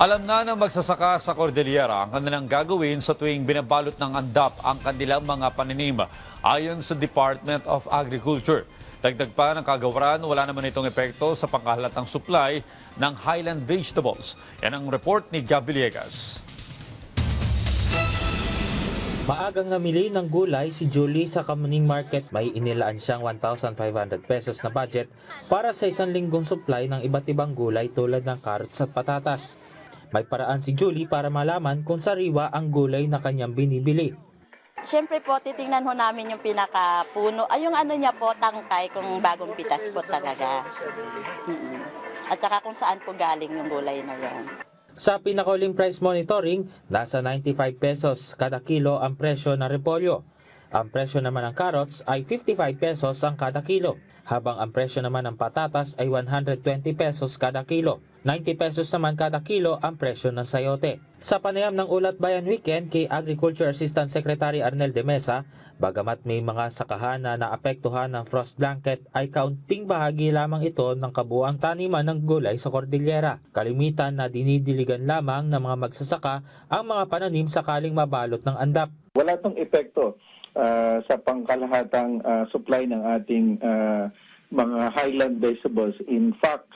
Alam na ng magsasaka sa Cordillera ang kanilang gagawin sa tuwing binabalot ng andap ang kanilang mga paninim ayon sa Department of Agriculture. Dagdag pa ng kagawaran, wala naman itong epekto sa pangkahalatang supply ng highland vegetables. Yan ang report ni Gab Villegas. Maagang namili ng gulay si Julie sa Kamuning Market. May inilaan siyang 1,500 pesos na budget para sa isang linggong supply ng iba't ibang gulay tulad ng carrots at patatas. May paraan si Julie para malaman kung sariwa ang gulay na kanyang binibili. Siyempre po, titingnan ho namin yung pinakapuno. Ay, yung ano niya po, tangkay, kung bagong pitas po talaga. At saka kung saan po galing yung gulay na yan. Sa pinakauling price monitoring, nasa 95 pesos kada kilo ang presyo ng repolyo. Ang presyo naman ng carrots ay 55 pesos ang kada kilo, habang ang presyo naman ng patatas ay 120 pesos kada kilo. 90 pesos naman kada kilo ang presyo ng sayote. Sa panayam ng Ulat Bayan Weekend kay Agriculture Assistant Secretary Arnel de Mesa, bagamat may mga sakahan na naapektuhan ng frost blanket, ay kaunting bahagi lamang ito ng kabuuang taniman ng gulay sa Cordillera. Kalimitan na dinidiligan lamang ng mga magsasaka ang mga pananim sakaling mabalot ng andap. Wala itong epekto sa pangkalahatang supply ng ating mga highland vegetables. In fact,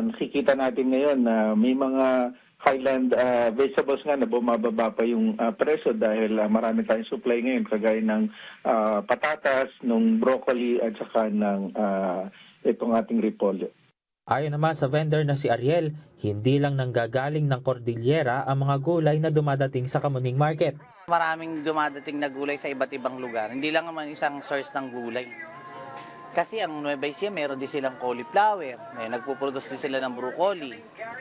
nakikita natin ngayon na may mga highland vegetables nga na bumababa pa yung presyo dahil marami tayong supply ngayon kagaya ng patatas, ng broccoli at saka ng itong ating repolyo. Ayon naman sa vendor na si Ariel, hindi lang nanggagaling ng Cordillera ang mga gulay na dumadating sa Kamuning Market. Maraming dumadating na gulay sa iba't ibang lugar. Hindi lang naman isang source ng gulay. Kasi ang Nueva Ecija, meron din silang cauliflower. Nagpuproduce din sila ng broccoli.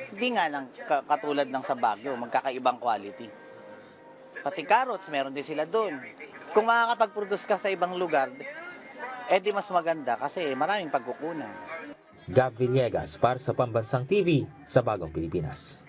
Hindi nga lang katulad ng sa Baguio, magkakaibang quality. Pati carrots, meron din sila doon. Kung makakapag-produce ka sa ibang lugar, di mas maganda kasi maraming pagkukunan. Gab Villegas para sa Pambansang TV sa Bagong Pilipinas.